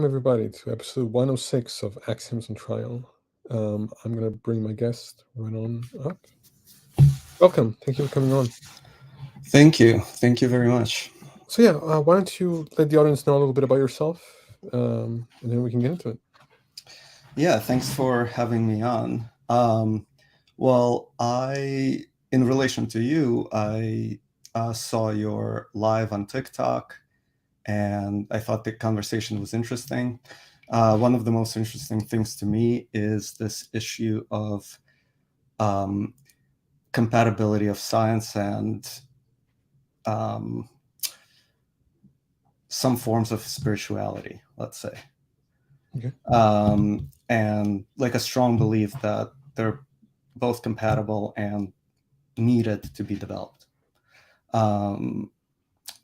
everybody, to episode 106 of Axioms on Trial. I'm going to bring my guest right on up. Welcome. Thank you for coming on. Thank you. Thank you very much. So, yeah, why don't you let the audience know a little bit about yourself, and then we can get into it. Yeah, thanks for having me on. Well, in relation to you, I saw your live on TikTok, and I thought the conversation was interesting. One of the most interesting things to me is this issue of compatibility of science and some forms of spirituality, let's say. Okay. And like a strong belief that they're both compatible and needed to be developed.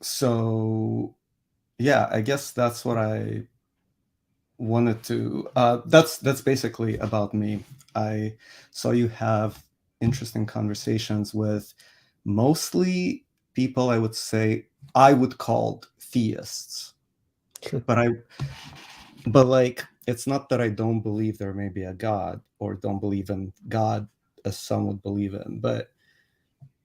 So yeah, I guess that's what I wanted to. That's basically about me. I saw you have interesting conversations with mostly people I would call theists. Sure. But like, it's not that I don't believe there may be a God or don't believe in God as some would believe in, but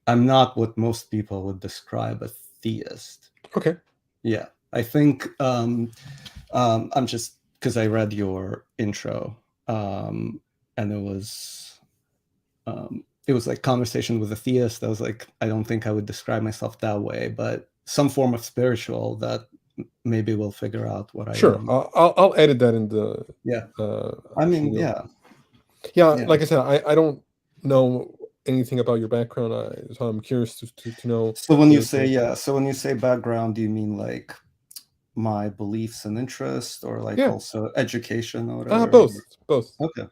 I'm not what most people would describe a theist. Okay. Yeah, I think I'm just because I read your intro, and it was like conversation with a theist. I was like, I don't think I would describe myself that way, but some form of spiritual that maybe we'll figure out what I Sure. am. I'll edit that in the. Yeah. I mean, yeah. Yeah. Like I said, I don't know anything about your background, so I'm curious to know. So when you say background, do you mean like my beliefs and interests, or like also education or whatever? Both. Okay.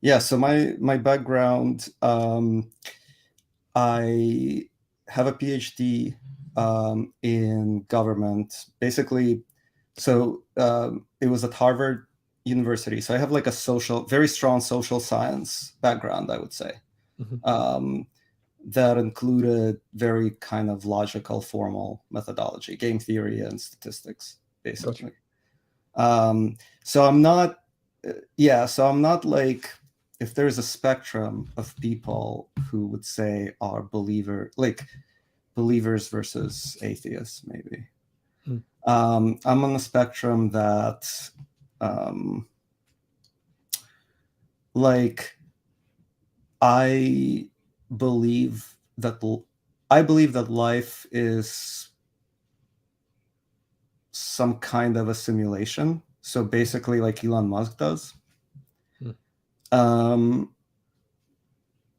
Yeah. So my background, I have a PhD in government, basically. So it was at Harvard University. So I have like a very strong social science background, I would say. Mm-hmm. That included very kind of logical, formal methodology, game theory and statistics, basically. Gotcha. So I'm not like, if there's a spectrum of people who would say are believers versus atheists, maybe. I'm on the spectrum that, like, I believe that life is some kind of a simulation. So basically, like Elon Musk does.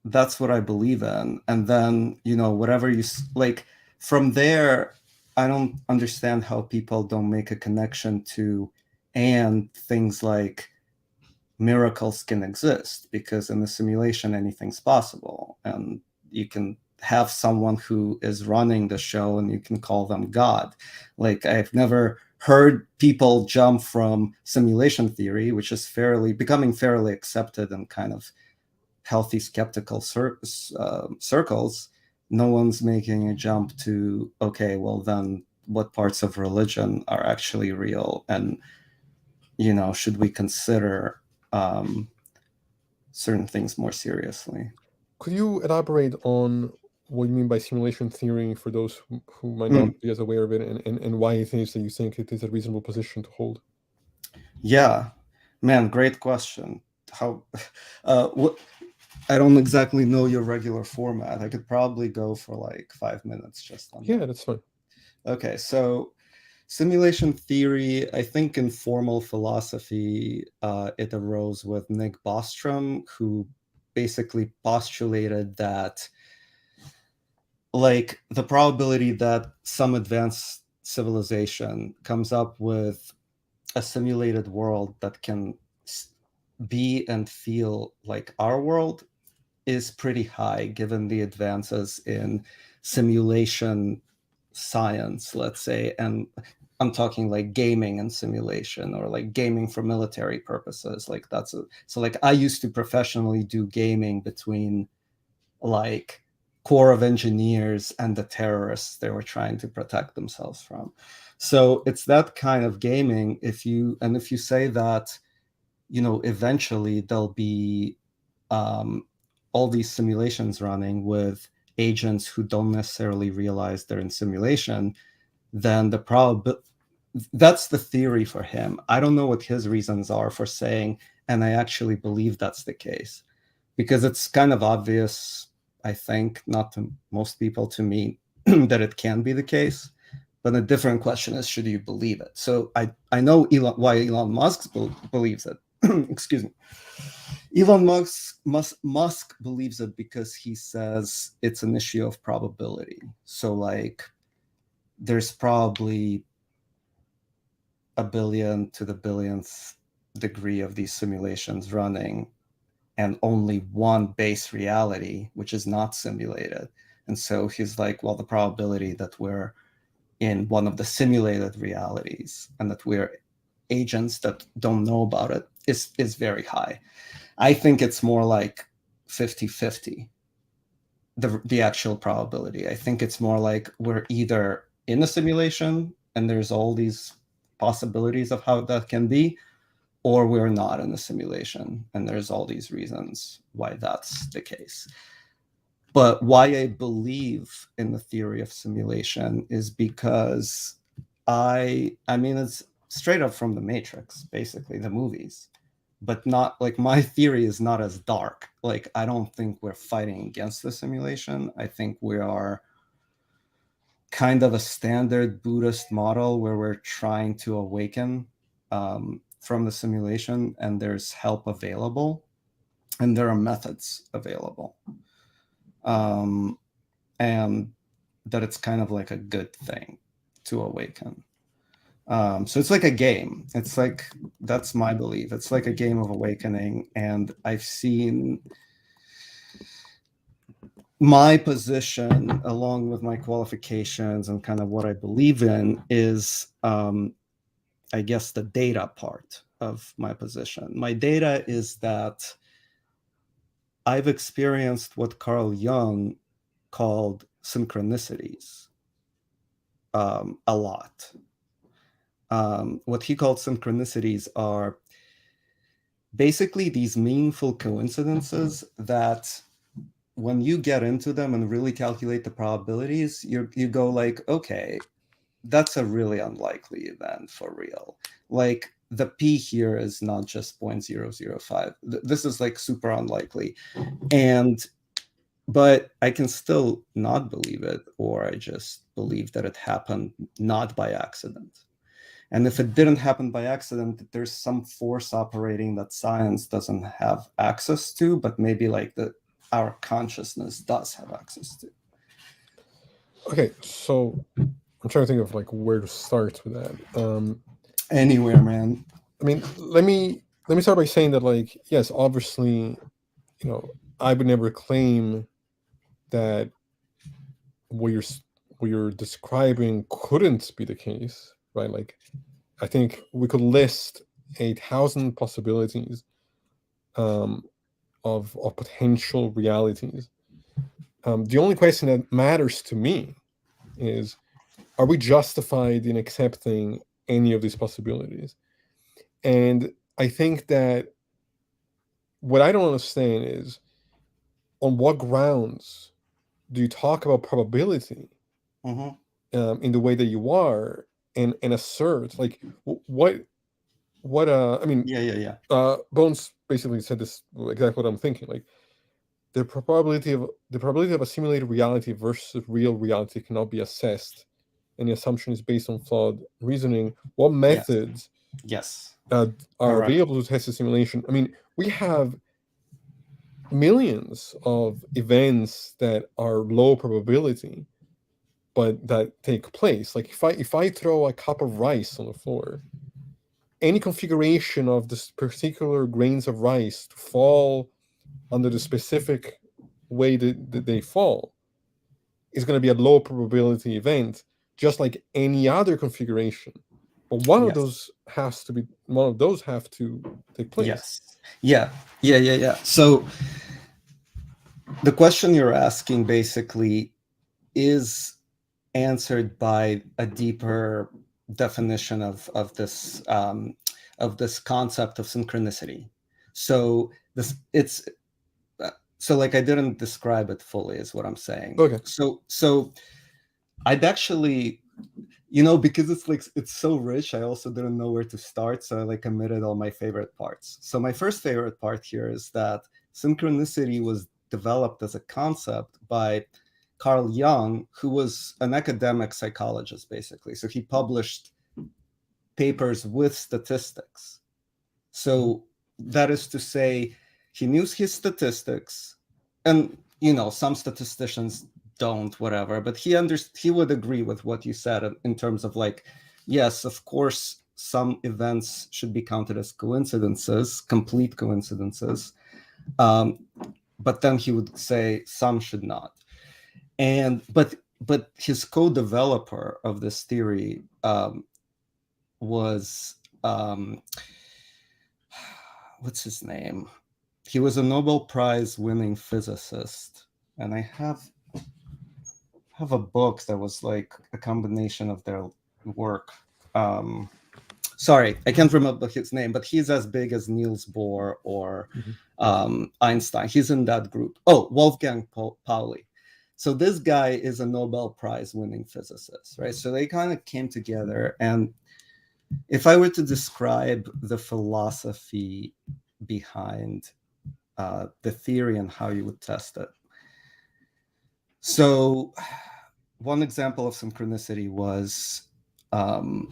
That's what I believe in. And then, whatever you like from there, I don't understand how people don't make a connection to, and things like miracles can exist, because in the simulation anything's possible, and you can have someone who is running the show and you can call them God. Like, I've never heard people jump from simulation theory, which is becoming fairly accepted in kind of healthy skeptical circles. No one's making a jump to, okay, well then what parts of religion are actually real, and should we consider certain things more seriously? Could you elaborate on what you mean by simulation theory for those who might not be as aware of it, and why it is that you think it is a reasonable position to hold? Yeah, man, great question. What? I don't exactly know your regular format. I could probably go for like 5 minutes just on that. That's fine. Okay, so simulation theory, I think in formal philosophy, it arose with Nick Bostrom, who basically postulated that, like, the probability that some advanced civilization comes up with a simulated world that can be and feel like our world is pretty high, given the advances in simulation science, let's say. And I'm talking like gaming and simulation, or like gaming for military purposes. Like so like I used to professionally do gaming between like Corps of Engineers and the terrorists they were trying to protect themselves from. So it's that kind of gaming. If you say that, eventually there'll be all these simulations running with agents who don't necessarily realize they're in simulation, then that's the theory for him. I don't know what his reasons are for saying, and I actually believe that's the case, because it's kind of obvious, I think, not to most people, to me, that it can be the case. But a different question is, should you believe it? So I know why Elon Musk believes it. Excuse me. Elon Musk believes it because he says it's an issue of probability. So like, there's probably a billion to the billionth degree of these simulations running, and only one base reality, which is not simulated. And so he's like, well, the probability that we're in one of the simulated realities and that we're agents that don't know about it is very high. I think it's more like 50-50, the actual probability. I think it's more like we're either in a simulation and there's all these possibilities of how that can be, or we're not in a simulation and there's all these reasons why that's the case. But why I believe in the theory of simulation is because I mean, it's straight up from the Matrix, basically, the movies. But not like, my theory is not as dark. Like, I don't think we're fighting against the simulation. I think we are kind of a standard Buddhist model where we're trying to awaken from the simulation, and there's help available and there are methods available. And that it's kind of like a good thing to awaken. So it's like a game. It's like, that's my belief. It's like a game of awakening. And I've seen my position, along with my qualifications and kind of what I believe in, is, I guess, the data part of my position. My data is that I've experienced what Carl Jung called synchronicities a lot. What he called synchronicities are basically these meaningful coincidences that, when you get into them and really calculate the probabilities, you go like, okay, that's a really unlikely event for real. Like, the P here is not just 0.005. This is like super unlikely. But I can still not believe it, or I just believe that it happened not by accident. And if it didn't happen by accident, there's some force operating that science doesn't have access to, but maybe like our consciousness does have access to. Okay, so I'm trying to think of like where to start with that. Anywhere, man. I mean, let me start by saying that, like, yes, obviously, I would never claim that what you're describing couldn't be the case, right? Like, I think we could list 1,000 possibilities of potential realities. The only question that matters to me is, are we justified in accepting any of these possibilities? And I think that what I don't understand is, on what grounds do you talk about probability in the way that you are, and assert, like, what I mean, yeah. Bones basically said this exactly what I'm thinking. Like, the probability of a simulated reality versus real reality cannot be assessed, and the assumption is based on flawed reasoning. What methods Yes. are Correct. available to test the simulation? I mean, we have millions of events that are low probability, but that take place. Like, if I throw a cup of rice on the floor, any configuration of this particular grains of rice to fall under the specific way that they fall is going to be a low probability event, just like any other configuration. But one of those have to take place. Yes. Yeah. So the question you're asking basically is answered by a deeper definition of this concept of synchronicity. So like I didn't describe it fully, is what I'm saying. Okay. So I'd actually, because it's so rich, I also didn't know where to start, so I like omitted all my favorite parts. So my first favorite part here is that synchronicity was developed as a concept by Carl Jung, who was an academic psychologist, basically. So he published papers with statistics. So that is to say, he knew his statistics, and some statisticians don't, whatever, but he would agree with what you said in terms of like, yes, of course, some events should be counted as coincidences, complete coincidences, but then he would say some should not. But his co-developer of this theory was what's his name? He was a Nobel Prize winning physicist, and I have a book that was like a combination of their work. Sorry, I can't remember his name, but he's as big as Niels Bohr or Einstein. He's in that group. Oh, Wolfgang Pauli. So this guy is a Nobel Prize winning physicist, right? So they kind of came together, and if I were to describe the philosophy behind the theory and how you would test it. So one example of synchronicity was Carl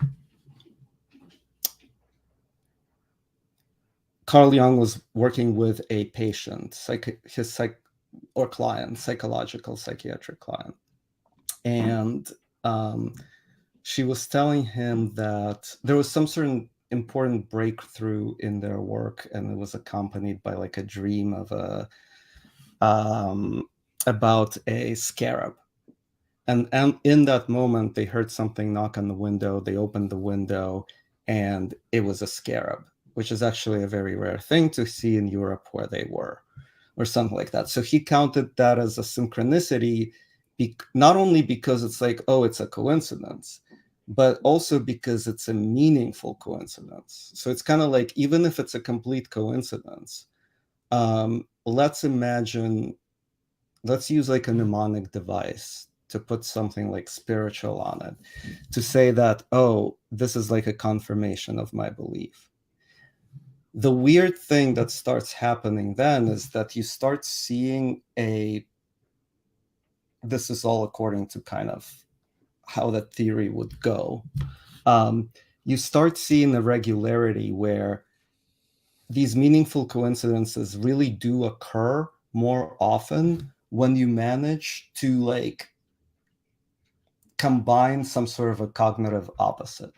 Jung was working with a patient, psychological psychiatric client. And she was telling him that there was some certain important breakthrough in their work, and it was accompanied by like a dream of about a scarab. And in that moment, they heard something knock on the window. They opened the window, and it was a scarab, which is actually a very rare thing to see in Europe where they were, or something like that. So he counted that as a synchronicity, not only because it's like, oh, it's a coincidence, but also because it's a meaningful coincidence. So it's kind of like, even if it's a complete coincidence, let's use like a mnemonic device to put something like spiritual on it, to say that, oh, this is like a confirmation of my belief. The weird thing that starts happening then is that you start seeing this is all according to kind of how that theory would go. You start seeing a regularity where these meaningful coincidences really do occur more often when you manage to like combine some sort of a cognitive opposite.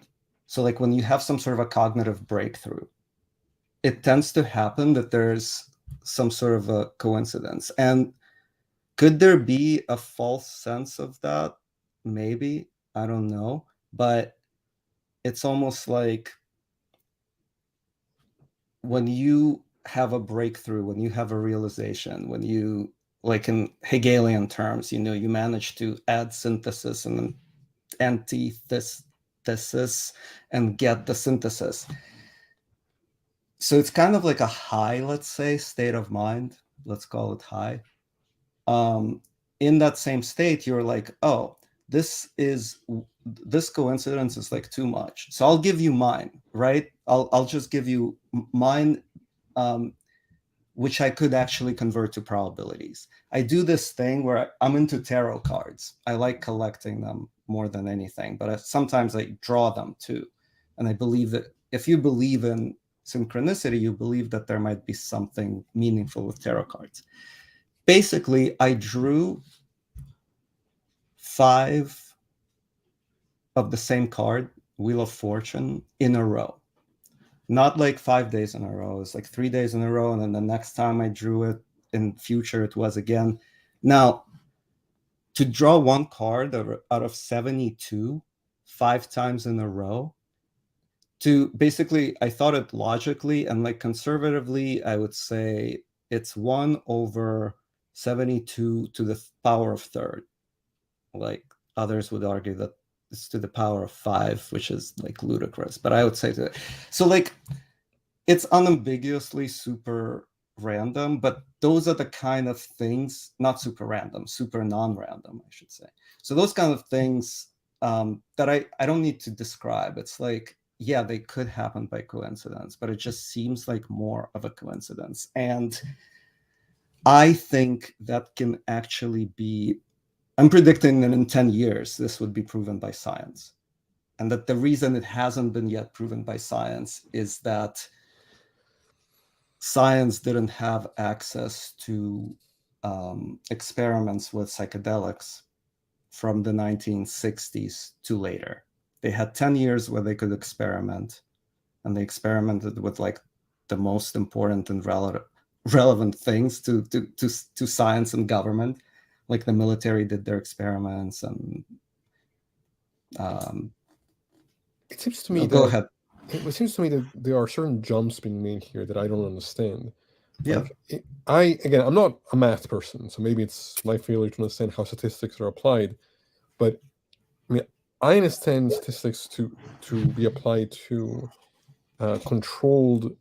So like when you have some sort of a cognitive breakthrough, it tends to happen that there's some sort of a coincidence. And could there be a false sense of that? Maybe, I don't know. But it's almost like when you have a breakthrough, when you have a realization, when you, like in Hegelian terms, you manage to add synthesis and antithesis and get the synthesis. So it's kind of like a high, let's say, state of mind. Let's call it high. In that same state, you're like, oh, this coincidence is like too much. So I'll give you mine, right? I'll just give you mine, which I could actually convert to probabilities. I do this thing where I'm into tarot cards. I like collecting them more than anything, but sometimes I draw them too. And I believe that if you believe in synchronicity, you believe that there might be something meaningful with tarot cards. Basically, I drew 5 of the same card, Wheel of Fortune, in a row. Not like 5 days in a row. It's like 3 days in a row. And then the next time I drew it in future, it was again. Now, to draw one card out of 72 5 times in a row, to basically, I thought it logically, and like conservatively, I would say it's 1 over 72 to the power of third. Like others would argue that it's to the power of 5, which is like ludicrous. But I would say that, so like it's unambiguously super random, but those are the kind of things, not super random, super non-random, I should say. So those kind of things that I don't need to describe. It's like, yeah, they could happen by coincidence, but it just seems like more of a coincidence. And I think that can actually be, I'm predicting that in 10 years, this would be proven by science. And that the reason it hasn't been yet proven by science is that science didn't have access to experiments with psychedelics from the 1960s to later. They had 10 years where they could experiment, and they experimented with like the most important and relevant things to science and government. Like the military did their experiments, and it seems to me go that ahead. it seems to me that there are certain jumps being made here that I don't understand. Yeah. Like, I'm not a math person, so maybe it's my failure to understand how statistics are applied. But I mean, I understand statistics to be applied to controlled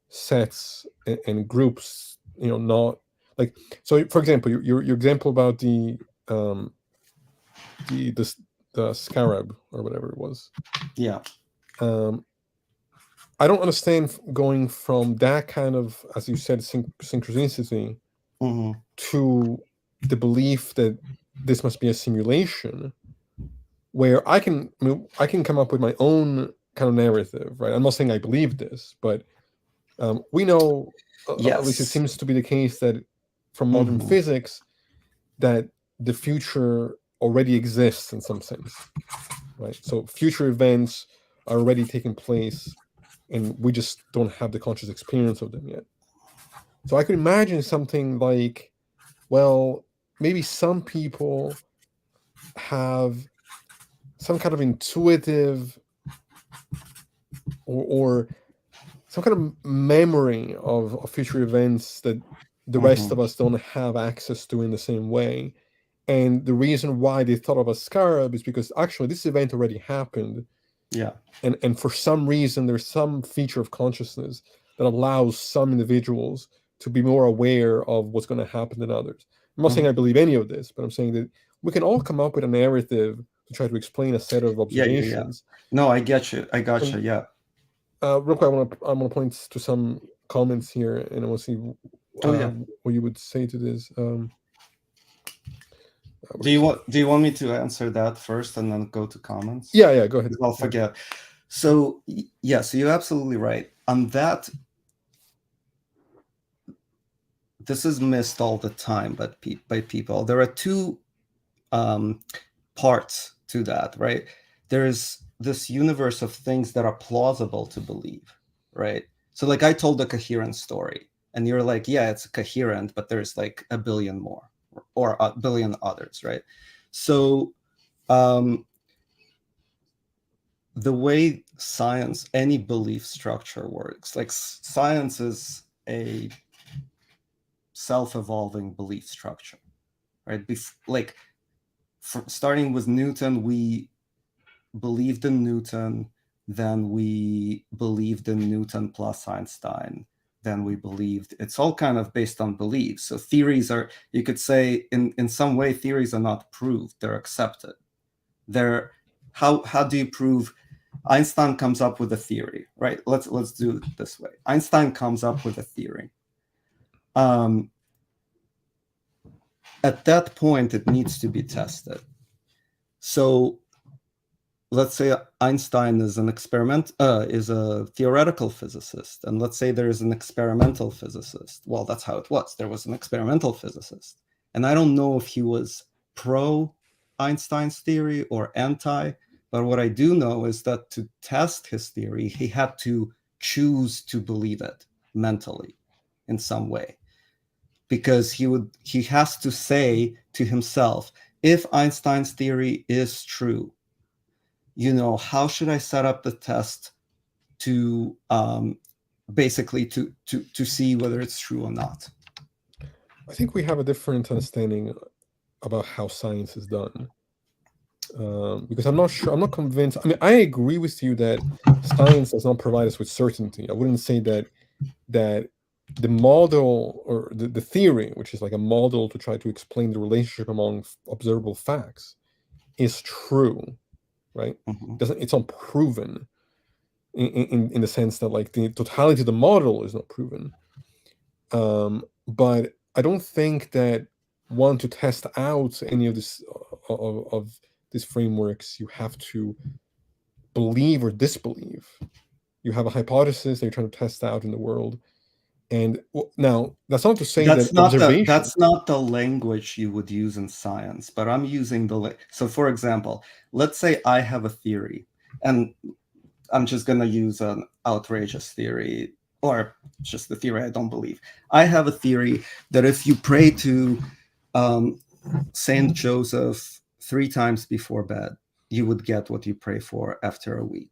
sets and groups. You know, not like, so. For example, your example about um the the the scarab or whatever it was. Yeah. I don't understand going from that kind of, as you said, synchronicity to the belief that this must be a simulation, where I can come up with my own kind of narrative, right? I'm not saying I believe this, but we know, at least it Yes. seems to be the case, that from modern physics, that the future already exists in some sense, right? So future events are already taking place, and we just don't have the conscious experience of them yet. So I could imagine something like, well, maybe some people have some kind of intuitive or some kind of memory of future events that the rest of us don't have access to in the same way. And the reason why they thought of a scarab is because actually this event already happened. Yeah. And for some reason, there's some feature of consciousness that allows some individuals to be more aware of what's going to happen than others. I'm not saying I believe any of this, but I'm saying that we can all come up with a narrative to try to explain a set of observations. No, I get you. I got you. Yeah. Real quick, I want to point to some comments here, and I want to see what you would say to this. Do you want me to answer that first and then go to comments? Yeah, go ahead. I'll forget. So yeah, so you're absolutely right on that. This is missed all the time, but by people. There are two parts to that, right? There's this universe of things that are plausible to believe, right? So like I told a coherent story, and you're like, yeah, it's coherent, but there's like a billion more, or a billion others, right? So the way science, any belief structure works, like science is a self-evolving belief structure, right? Like starting with Newton, we believed in Newton, then we believed in Newton plus Einstein, then we believed, it's all kind of based on beliefs. So theories are, you could say in some way, theories are not proved, they're accepted. They're, how do you prove? Einstein comes up with a theory, right? Let's do it this way. Einstein comes up with a theory. At that point, it needs to be tested. So let's say Einstein is is a theoretical physicist, and let's say there is an experimental physicist. Well, that's how it was. There was an experimental physicist, and I don't know if he was pro Einstein's theory or anti, but what I do know is that to test his theory, he had to choose to believe it mentally in some way, because he has to say to himself, if Einstein's theory is true, how should I set up the test to basically to see whether it's true or not? I think we have a different understanding about how science is done. because I'm not sure. I'm not convinced. I mean, I agree with you that science does not provide us with certainty. I wouldn't say that the model or the theory, which is like a model to try to explain the relationship among observable facts, is true, right? Mhm. Doesn't It's unproven in the sense that like the totality of the model is not proven. But I don't think that one to test out any of this of these frameworks, you have to believe or disbelieve. You have a hypothesis that you're trying to test out in the world, and now that's not to say that observation. That's not the language you would use in science, but I'm using so for example, let's say I have a theory, and I'm just going to use an outrageous theory, or just the theory I don't believe. I have a theory that if you pray to Saint Joseph 3 times before bed, you would get what you pray for after a week.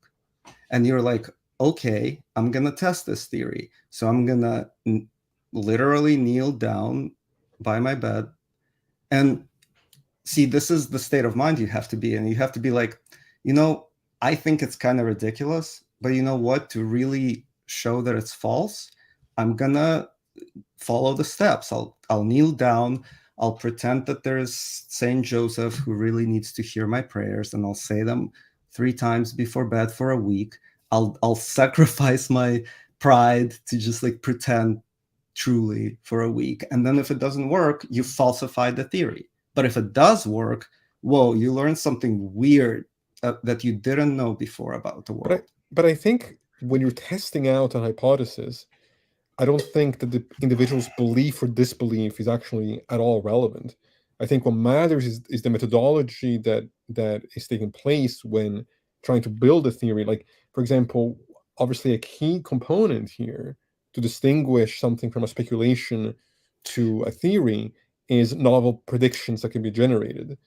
And you're like, okay, I'm going to test this theory. So I'm going to literally kneel down by my bed. And see, this is the state of mind you have to be in. You have to be like, I think it's kind of ridiculous, but you know what? To really show that it's false, I'm going to follow the steps. I'll kneel down. I'll pretend that there's Saint Joseph who really needs to hear my prayers, and I'll say them 3 times before bed for a week. I'll sacrifice my pride to just like pretend truly for a week. And then if it doesn't work, you falsify the theory. But if it does work, whoa, you learn something weird that you didn't know before about the But world. I think when you're testing out a hypothesis, I don't think that the individual's belief or disbelief is actually at all relevant. I think what matters is the methodology that is taking place when trying to build a theory. Like, for example, obviously a key component here to distinguish something from a speculation to a theory is novel predictions that can be generated.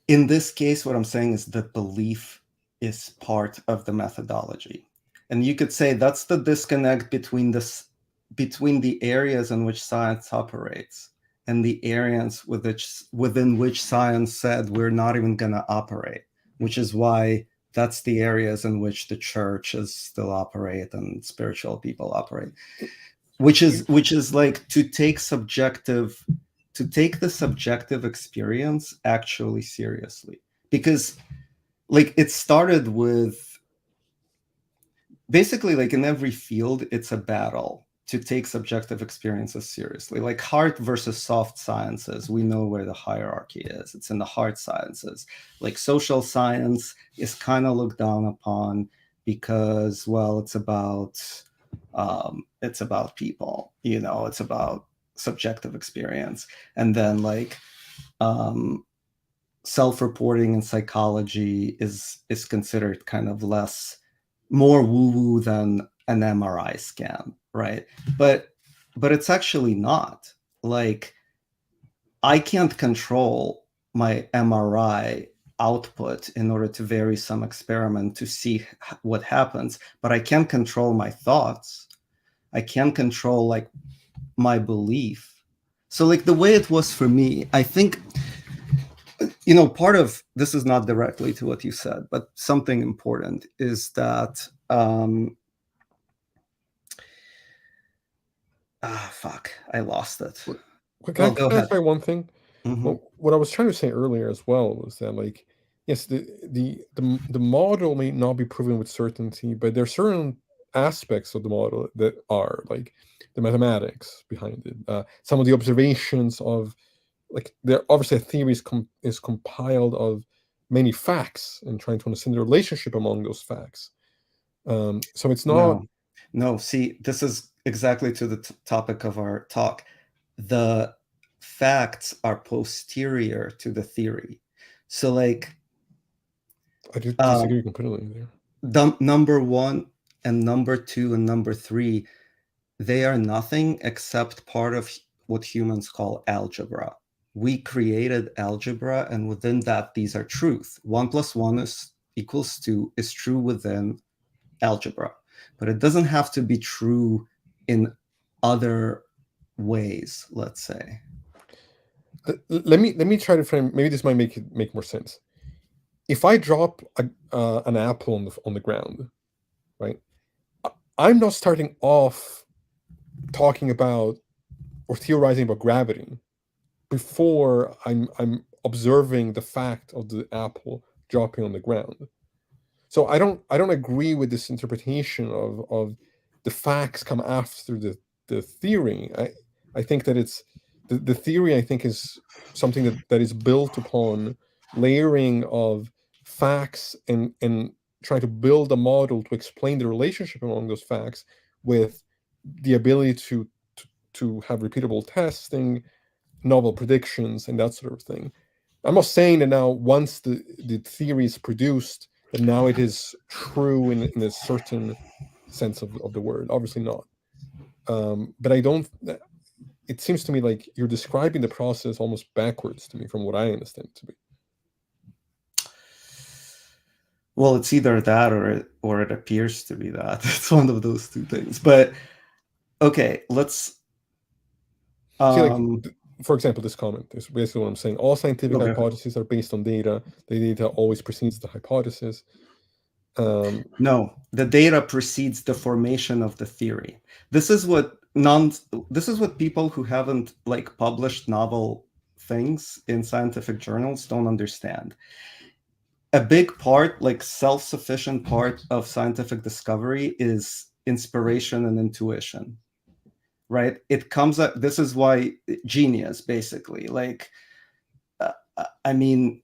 In this case, what I'm saying is that belief is part of the methodology. And you could say that's the disconnect between the areas in which science operates and the areas within which science said we're not even going to operate, which is why that's the areas in which the churches still operate and spiritual people operate, which is like to take the subjective experience actually seriously. Because like it started with basically, like in every field, it's a battle to take subjective experiences seriously. Like hard versus soft sciences, we know where the hierarchy is. It's in the hard sciences. Like social science is kind of looked down upon because, well, it's about people, it's about subjective experience. And then like self-reporting in psychology is considered kind of more woo-woo than an MRI scan, right? But it's actually not. Like, I can't control my MRI output in order to vary some experiment to see what happens, but I can control my thoughts. I can control like my belief. So like the way it was for me, I think, part of this is not directly to what you said, but something important is that fuck, I lost it. Can Well, I go ahead. clarify one thing? Mm-hmm. Well, what I was trying to say earlier as well was that, like, yes, the model may not be proven with certainty, but there are certain aspects of the model that are like the mathematics behind it. Some of the observations of, like, there obviously a theory is compiled of many facts and trying to understand the relationship among those facts. So it's not. No. See, this is exactly to the topic of our talk. The facts are posterior to the theory. So, like, I disagree completely there. number one and number two and number three, they are nothing except part of what humans call algebra. We created algebra, and within that, these are truth. 1 + 1 equals 2 is true within algebra, but it doesn't have to be true in other ways, let's say. Let me try to frame. Maybe this might make more sense. if I drop an apple on the ground, right? I'm not starting off talking about or theorizing about gravity before I'm observing the fact of the apple dropping on the ground. So I don't agree with this interpretation of the facts come after the theory. I think that it's the theory I think is something that is built upon layering of facts and trying to build a model to explain the relationship among those facts with the ability to have repeatable testing, novel predictions, and that sort of thing. I'm not saying that now once the theory is produced that now it is true in a certain sense of the word. Obviously not. But I don't. It seems to me like you're describing the process almost backwards to me from what I understand it to be. Well, it's either that or it appears to be that. It's one of those two things. But okay, let's. See, like for example, this comment is basically what I'm saying. All scientific Okay. hypotheses are based on data. The data always precedes the hypothesis. No, the data precedes the formation of the theory. This is what people who haven't like published novel things in scientific journals don't understand. A big part, like self-sufficient part of scientific discovery is inspiration and intuition, right? It comes up, this is why genius, basically. Like, I mean,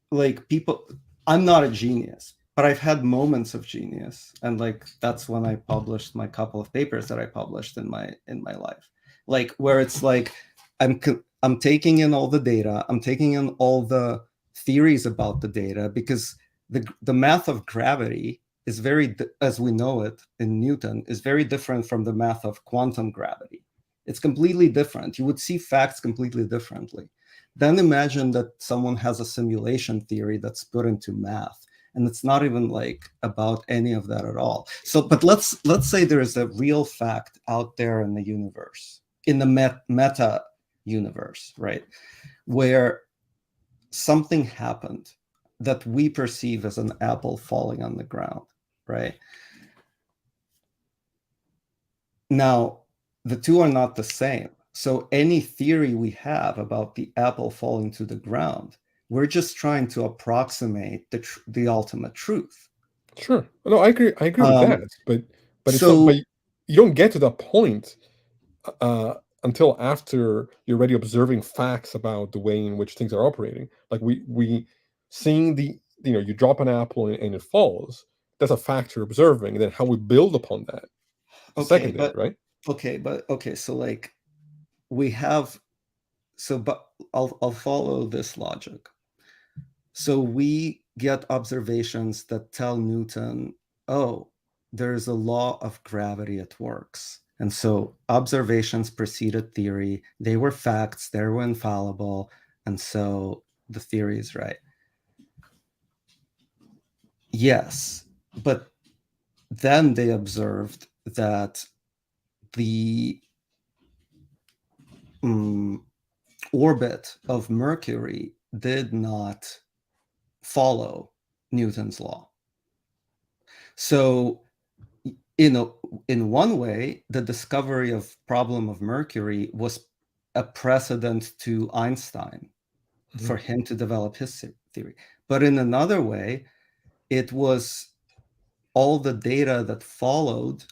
like people, I'm not a genius, but I've had moments of genius. And like, that's when I published my couple of papers that I published in my life. Like where it's like, I'm taking in all the data, I'm taking in all the theories about the data, because the math of gravity is very, as we know it in Newton, is very different from the math of quantum gravity. It's completely different. You would see facts completely differently. Then imagine that someone has a simulation theory that's put into math, and it's not even like about any of that at all. So, but let's say there is a real fact out there in the universe, in the meta universe, right, where something happened that we perceive as an apple falling on the ground, right? Now, the two are not the same. So any theory we have about the apple falling to the ground, we're just trying to approximate the ultimate truth. Sure. No, I agree. I agree with that. But it's not. So But you don't get to that point until after you're already observing facts about the way in which things are operating. Like we seeing you drop an apple and it falls. That's a fact you're observing. And then how we build upon that is okay, secondary, but right? okay. So like we have. So, but I'll follow this logic. So we get observations that tell Newton, oh, there's a law of gravity at works. And so observations preceded theory. They were facts, they were infallible. And so the theory is right. Yes, but then they observed that the orbit of Mercury did not follow Newton's law. So in one way, the discovery of problem of Mercury was a precedent to Einstein for him to develop his theory. But in another way, it was all the data that followed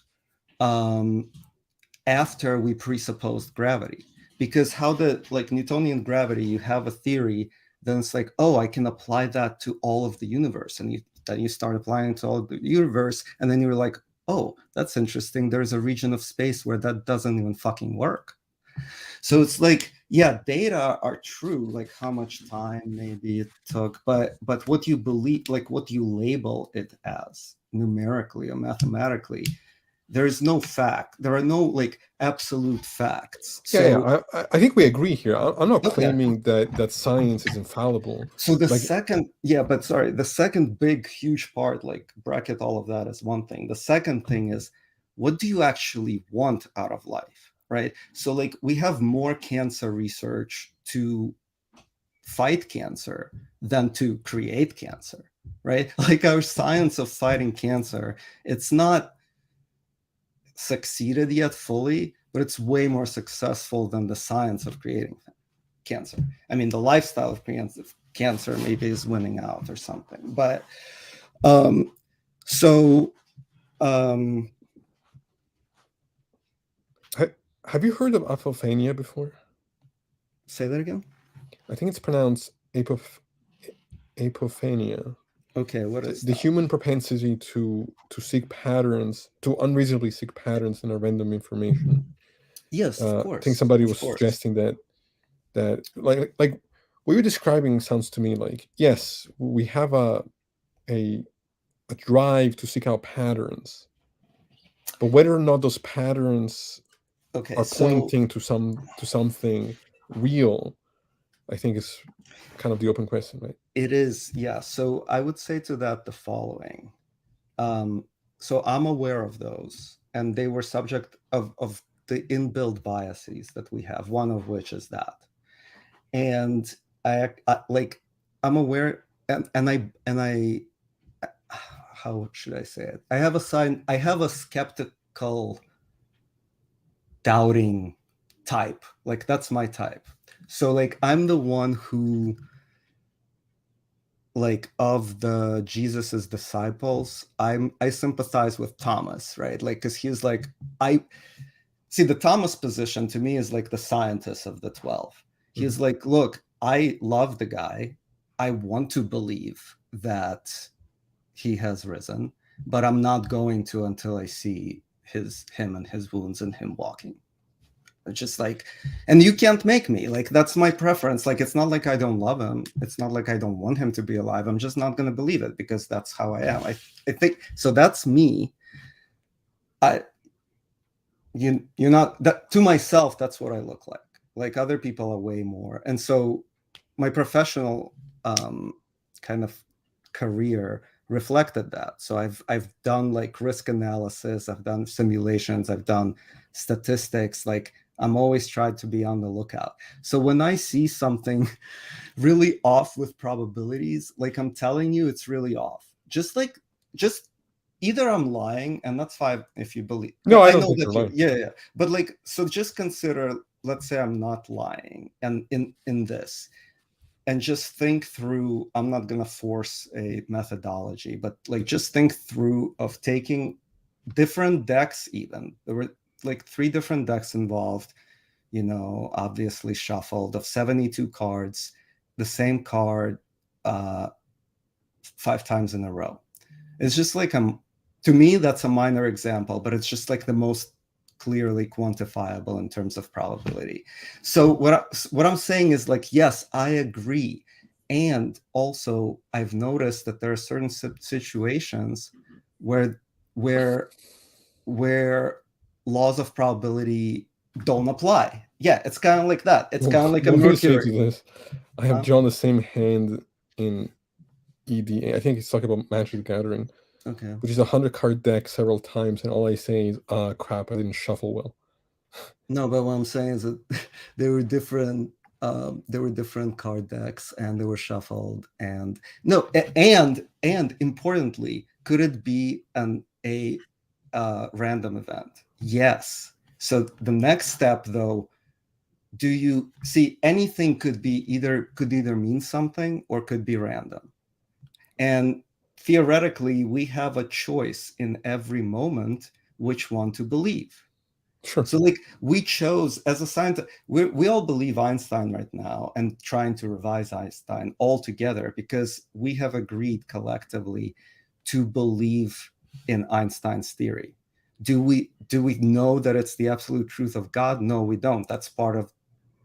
after we presupposed gravity. Because how like Newtonian gravity, you have a theory, then it's like, oh, I can apply that to all of the universe. And then you start applying it to all of the universe. And then you're like, oh, that's interesting. There's a region of space where that doesn't even fucking work. So it's like, yeah, data are true, like how much time maybe it took, but what you believe, like what you label it as numerically or mathematically, there is no fact. There are no like absolute facts. So I think we agree here. I'm not okay. claiming that science is infallible. So the Like, second, yeah, but sorry, the second big, huge part, like bracket all of that is one thing. The second thing is, what do you actually want out of life, right? So like we have more cancer research to fight cancer than to create cancer, right? Like our science of fighting cancer, it's not succeeded yet fully, but it's way more successful than the science of creating cancer. I mean, the lifestyle of cancer maybe is winning out or something. But so have you heard of apophenia before? say that again. I think it's pronounced apophenia. Okay, what is the human propensity to seek patterns, to unreasonably seek patterns in a random information. Yes, of course. I think somebody was suggesting that like what you're describing sounds to me like, yes, we have a drive to seek out patterns, but whether or not those patterns are pointing to something real, I think is kind of the open question, right? It is, yeah. So I would say to that the following. So I'm aware of those, and they were subject of the inbuilt biases that we have, one of which is that. And I like, I'm aware, and I how should I say it? I have a skeptical, doubting type. Like, that's my type. So like, I'm the one who, like, of the Jesus's disciples, I sympathize with Thomas, right? Like, because he's like, I see the Thomas position to me is like the scientist of the 12. He's like, look, I love the guy. I want to believe that he has risen, but I'm not going to until I see him and his wounds and him walking. It's just like, and you can't make me. Like, that's my preference. Like, it's not like I don't love him. It's not like I don't want him to be alive. I'm just not going to believe it because that's how I am. I think so. That's me. You're not that to myself. That's what I look like. Like, other people are way more. And so my professional kind of career reflected that. So I've done like risk analysis, I've done simulations, I've done statistics. Like, I'm always trying to be on the lookout. So when I see something really off with probabilities, like, I'm telling you, it's really off. Just either I'm lying, and that's fine if you believe. No, I don't think you're lying. Yeah. But like, so just consider, let's say I'm not lying, and in this, and just think through, I'm not going to force a methodology, but like, just think through of taking different decks. Even there were like 3 different decks involved, obviously shuffled, of 72 cards, the same card 5 times in a row. It's just like, to me, that's a minor example, but it's just like the most clearly quantifiable in terms of probability. So what I'm saying is, like, yes, I agree. And also, I've noticed that there are certain situations where laws of probability don't apply. Yeah, it's kind of like that. It's kind of like a Mercury. I have drawn the same hand in EDA. I think it's talking about Magic the Gathering. Okay. Which is a 100-card deck several times, and all I say is, crap, I didn't shuffle well. No, but what I'm saying is that there were different card decks, and they were shuffled, and importantly, could it be a random event? Yes. So the next step, though, do you see, anything could either mean something or could be random, and theoretically, we have a choice in every moment which one to believe. Sure. So like, we chose, as a scientist, we all believe Einstein right now, and trying to revise Einstein all together, because we have agreed collectively to believe in Einstein's theory. Do we know that it's the absolute truth of God? No, we don't. That's part of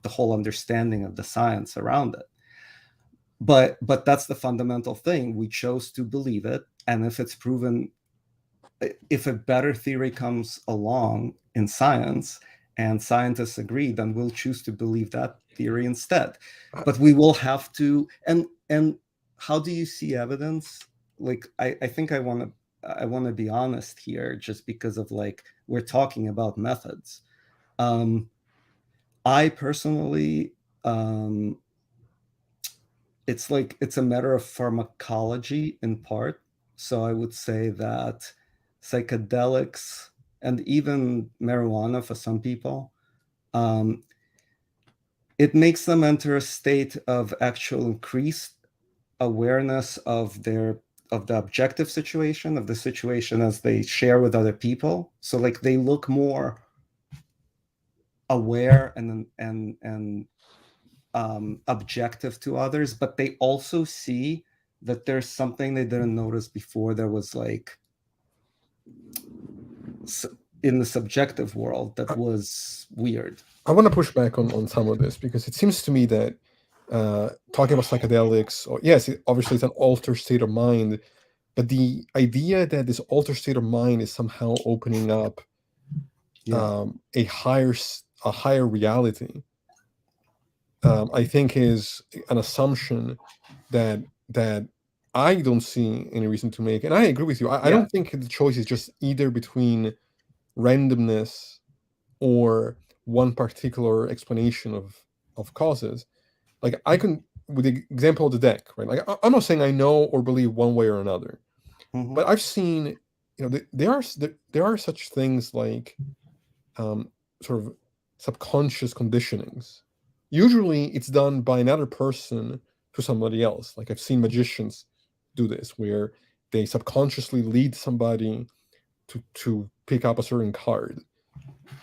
the whole understanding of the science around it. But that's the fundamental thing. We chose to believe it, and if it's proven, if a better theory comes along in science and scientists agree, then we'll choose to believe that theory instead. But we will have to, and how do you see evidence? Like, I think I want to be honest here, just because of, like, we're talking about methods. I personally it's like it's a matter of pharmacology in part. So I would say that psychedelics and even marijuana for some people, um, it makes them enter a state of actual increased awareness of the objective situation, of the situation as they share with other people. So like they look more aware and objective to others, but they also see that there's something they didn't notice before. There was like in the subjective world that I, was weird. I want to push back on some of this because it seems to me that talking about psychedelics, or yes, obviously it's an altered state of mind, but the idea that this altered state of mind is somehow opening up Yeah. a higher reality, I think is an assumption that that I don't see any reason to make. And I agree with you. I Yeah. don't think the choice is just either between randomness or one particular explanation of causes. Like I can, with the example of the deck, right? Like I'm not saying I know or believe one way or another, Mm-hmm. but I've seen, there are such things like sort of subconscious conditionings. Usually, it's done by another person to somebody else. Like I've seen magicians do this, where they subconsciously lead somebody to pick up a certain card,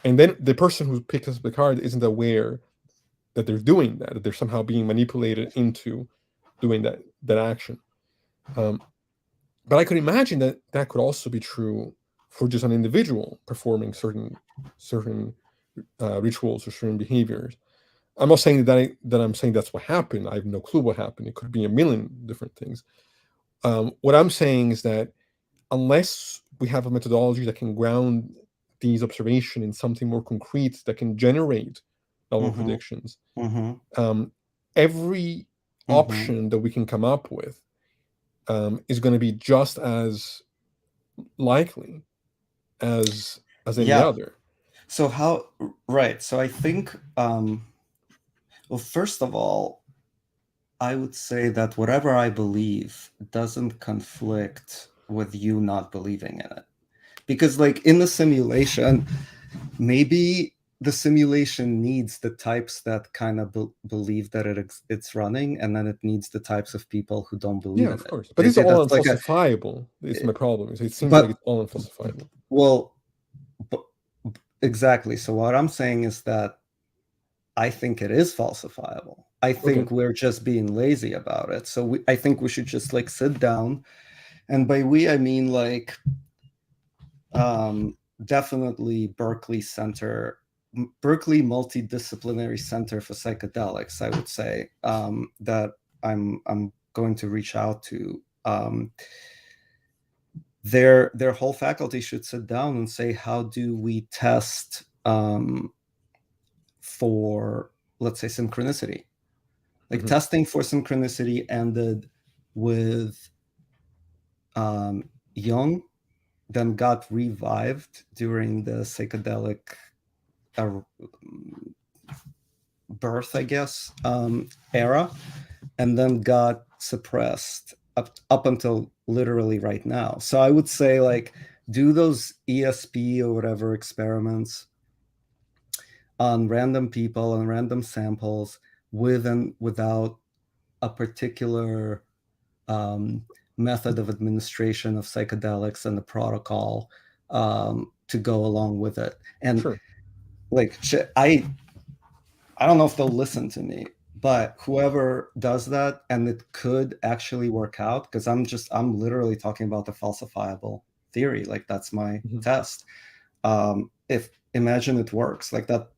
and then the person who picks up the card isn't aware that they're doing that, that they're somehow being manipulated into doing that action. Um, but I could imagine that that could also be true for just an individual performing certain rituals or certain behaviors. I'm not saying that I'm saying that's what happened. I have no clue what happened. It could be a million different things. What I'm saying is that unless we have a methodology that can ground these observations in something more concrete that can generate novel Mm-hmm. predictions, Mm-hmm. um, every Mm-hmm. option that we can come up with is going to be just as likely as any Yeah. other. So how right. So I think well, first of all, I would say that whatever I believe doesn't conflict with you not believing in it. Because like in the simulation, maybe the simulation needs the types that kind of believe that it's running, and then it needs the types of people who don't believe Yeah, in of it. course. But it's all That's like a unfalsifiable. It's my problem. It seems like but it's all unfalsifiable. well, but, exactly. So what I'm saying is that I think it is falsifiable. I Okay. think we're just being lazy about it. So I think we should just like sit down, and by we I mean like definitely Berkeley Multidisciplinary Center for Psychedelics. I would say that I'm going to reach out to. Their whole faculty should sit down and say, how do we test for, let's say, synchronicity? Like Hmm. testing for synchronicity ended with Jung, then got revived during the psychedelic uh, birth, I guess, era, and then got suppressed up until literally right now. So I would say like do those ESP or whatever experiments on random people and random samples with and without a particular method of administration of psychedelics and the protocol to go along with it. And Sure. like I don't know if they'll listen to me, but whoever does that, and it could actually work out, because I'm literally talking about the falsifiable theory. Like that's my Hmm. test. If imagine it works like that,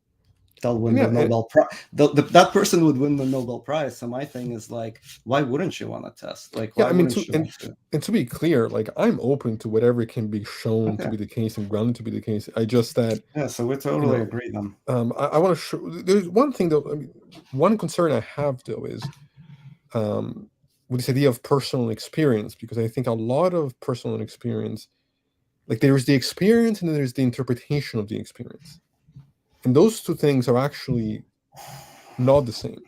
they'll win the Yeah. Nobel Prize. That person would win the Nobel Prize. So my thing is like, why wouldn't you want to test? Like, Yeah. why I mean, wouldn't you want to? and to be clear, like I'm open to whatever can be shown to Okay. be the case and grounded to be the case. I just that Yeah. So we you totally know, agree then. I want to show. There's one thing though. I mean, one concern I have though is um, with this idea of personal experience, because I think a lot of personal experience, like there's the experience and then there's the interpretation of the experience, and those two things are actually not the same.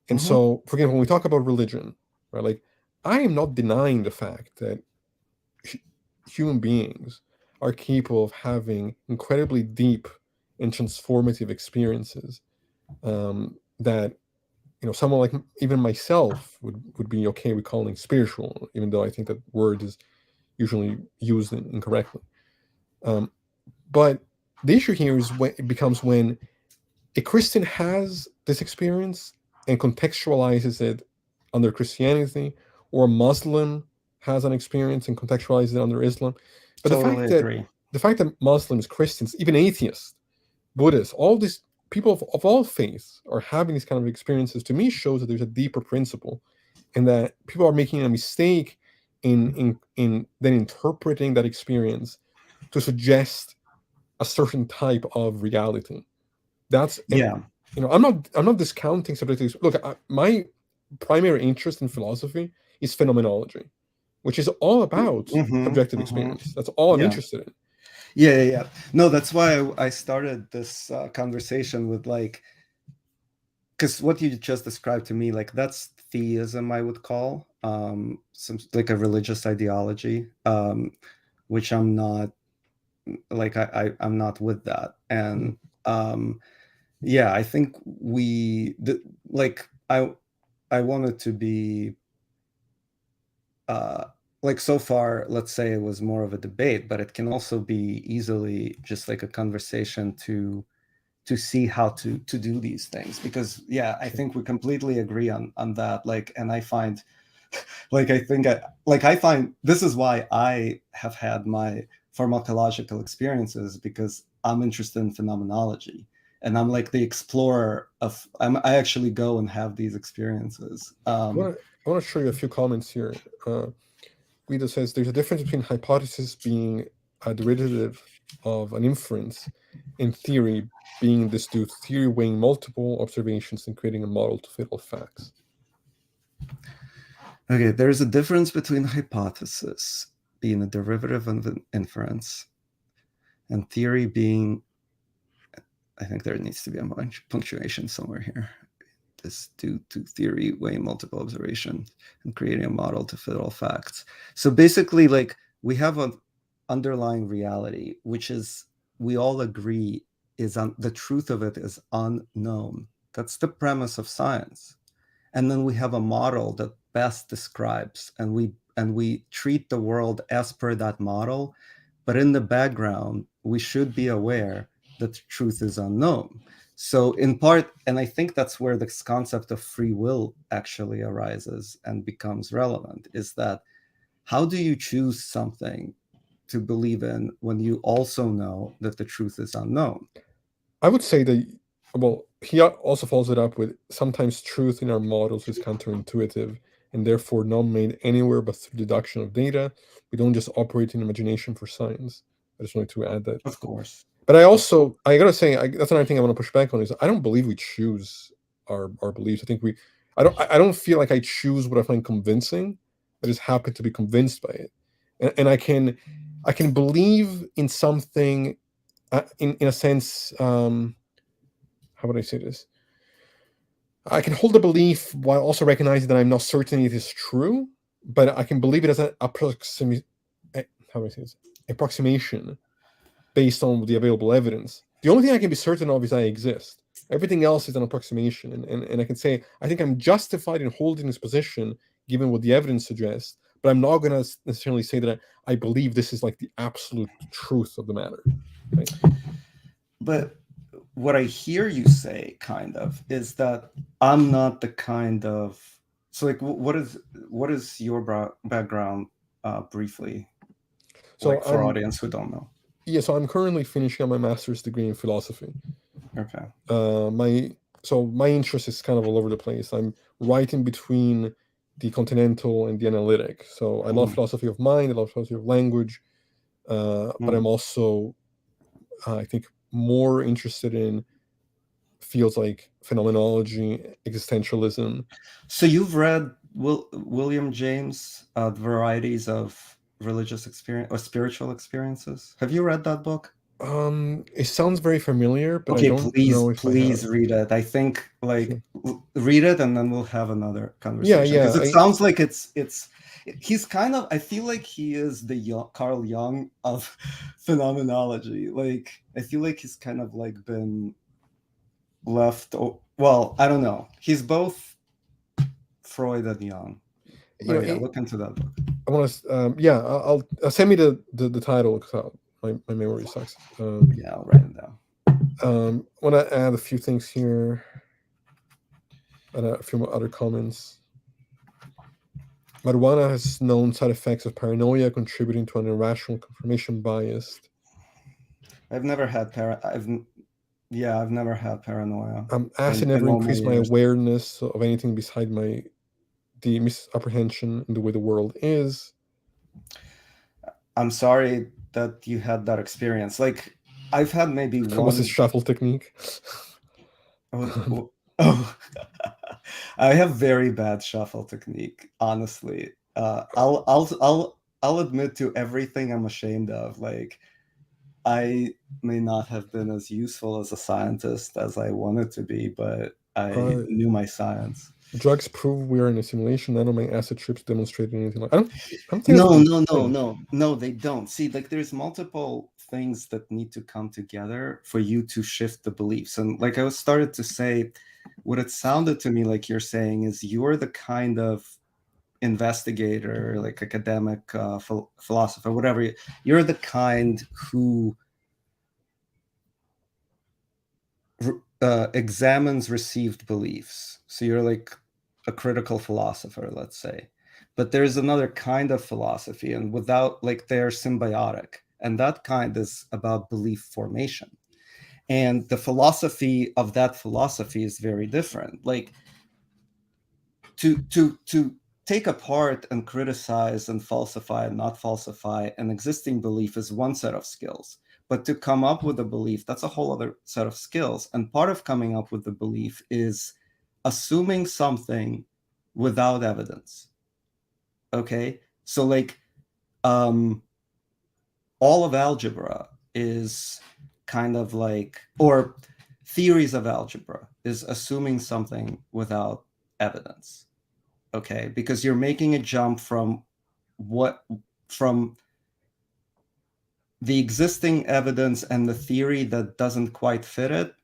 And so, for example, when we talk about religion, right, like I am not denying the fact that human beings are capable of having incredibly deep and transformative experiences, that someone like even myself would be okay with calling spiritual, even though I think that word is usually used incorrectly. Um, but the issue here is when it becomes when a Christian has this experience and contextualizes it under Christianity, or a Muslim has an experience and contextualizes it under Islam. But Totally agree. the fact that Muslims, Christians, even atheists, Buddhists, all these people of all faiths are having these kind of experiences, to me shows that there's a deeper principle, and that people are making a mistake in then interpreting that experience to suggest a certain type of reality. That's and Yeah. I'm not discounting subjective. Look, my primary interest in philosophy is phenomenology, which is all about objective experience. That's all I'm Yeah. interested in. Yeah. No, that's why I started this conversation with like, because what you just described to me, like that's theism, I would call some like a religious ideology, which I'm not like I'm not with that. And yeah, I think like I wanted to be like, so far, let's say it was more of a debate, but it can also be easily just like a conversation to see how to do these things, because yeah, I think we completely agree on that. Like, and I find like I find this is why I have had my pharmacological experiences, because I'm interested in phenomenology, and I'm like the explorer of I actually go and have these experiences. I want to show you a few comments here. Guido says there's a difference between hypothesis being a derivative of an inference and theory being this to theory weighing multiple observations and creating a model to fit all facts. Okay, there's a difference between hypothesis being a derivative of an inference and theory being, I think there needs to be a punctuation somewhere here. This due to theory weighing multiple observations and creating a model to fit all facts. So basically, like, we have an underlying reality, which is, we all agree, is the truth of it is unknown. That's the premise of science. And then we have a model that best describes, and we treat the world as per that model. But in the background, we should be aware that the truth is unknown. So in part, and I think that's where this concept of free will actually arises and becomes relevant, is that how do you choose something to believe in when you also know that the truth is unknown? I would say that, well, he also follows it up with sometimes truth in our models is counterintuitive and therefore not made anywhere but through deduction of data. We don't just operate in imagination for science. I just wanted to add that. Of course. But I gotta say, that's another thing I want to push back on is I don't believe we choose our beliefs. I think I don't feel like I choose what I find convincing. I just happen to be convinced by it, and I can believe in something, in a sense. How would I say this? I can hold a belief while also recognizing that I'm not certain it is true, but I can believe it as an how do I say this? Approximation based on the available evidence. The only thing I can be certain of is I exist. Everything else is an approximation. And I can say, I think I'm justified in holding this position given what the evidence suggests, but I'm not going to necessarily say that I believe this is like the absolute truth of the matter. Right? But what I hear you say, kind of, is that I'm not the kind of, so like, what is your background, briefly, So like, for audience who don't know? Yeah, so I'm currently finishing up my master's degree in philosophy. Okay. My interest is kind of all over the place. I'm right in between the continental and the analytic. So I love philosophy of mind, I love philosophy of language, but I'm also, I think, more interested in fields like phenomenology, existentialism. So you've read William James, Varieties of Religious Experience or Spiritual Experiences? Have you read that book? It sounds very familiar, but I Okay, don't know if I have. please read it. I think Sure. read it and then we'll have another Yeah, conversation yeah. because it sounds like it's he's kind of, I feel like he is the Carl Jung of phenomenology. Like I feel like he's kind of like been left. Well, I don't know. He's both Freud and Jung. You But know, yeah, look into that book. I want to. Yeah, I'll send me the title because my memory sucks. Yeah, I'll write it down. I want to add a few things here and a few more other comments. Marijuana has known side effects of paranoia, contributing to an irrational confirmation bias. I've never had I've never had paranoia Acid in never all my increased my years. awareness of anything beside the misapprehension in the way the world is. I'm sorry that you had that experience. Like I've had maybe Was this one. shuffle technique? Oh, I have very bad shuffle technique, honestly. I'll admit to everything I'm ashamed of. Like I may not have been as useful as a scientist as I wanted to be, but I uh, knew my science. Drugs prove we are in a simulation. None of my acid trips demonstrated anything like. I don't think that's what No, you're no, no, saying. no, no, they don't. See, like there's multiple things that need to come together for you to shift the beliefs. And like I was started to say, what it sounded to me like you're saying is you're the kind of investigator, like academic philosopher, whatever. You're the kind who examines received beliefs. So you're like a critical philosopher, let's say. But there's another kind of philosophy, and without, like, they're symbiotic. And that kind is about belief formation. And the philosophy of that philosophy is very different. Like to take apart and criticize and falsify and not falsify an existing belief is one set of skills, but to come up with a belief, that's a whole other set of skills. And part of coming up with the belief is assuming something without evidence. Okay, so like all of algebra is kind of like, or theories of algebra is assuming something without evidence. Okay, because you're making a jump from from the existing evidence and the theory that doesn't quite fit it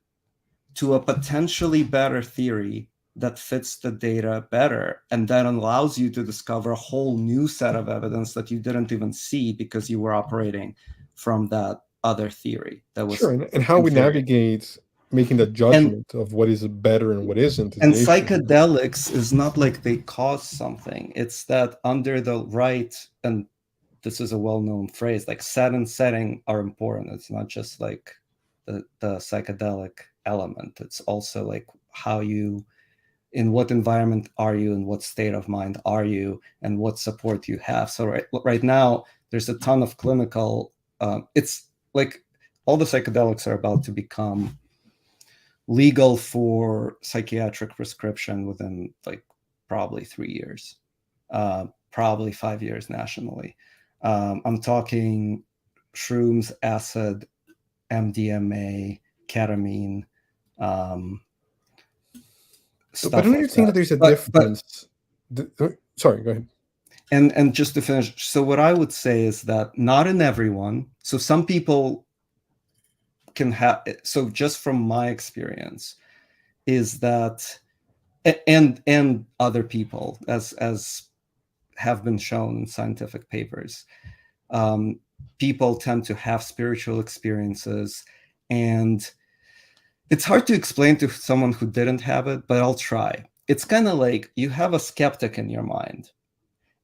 to a potentially better theory that fits the data better, and that allows you to discover a whole new set of evidence that you didn't even see because you were operating from that other theory that Sure, was and how we inferior. navigate making that and judgment of what is better and what isn't is And the issue. psychedelics is not like they cause something. It's that under the right, and this is a well-known phrase, like set and setting are important. It's not just like the psychedelic element. It's also like how you, in what environment are you, in what state of mind are you, and what support you have. So right now, there's a ton of clinical, it's like all the psychedelics are about to become legal for psychiatric prescription within like probably 3 years, probably 5 years nationally. I'm talking shrooms, acid, MDMA, ketamine, But stuff don't you like think that. that there's a But difference? Sorry, go ahead. and just to finish, so what I would say is that not in everyone. So some people can have. So just from my experience, is that and other people, as have been shown in scientific papers, people tend to have spiritual experiences, and it's hard to explain to someone who didn't have it, but I'll try. It's kind of like you have a skeptic in your mind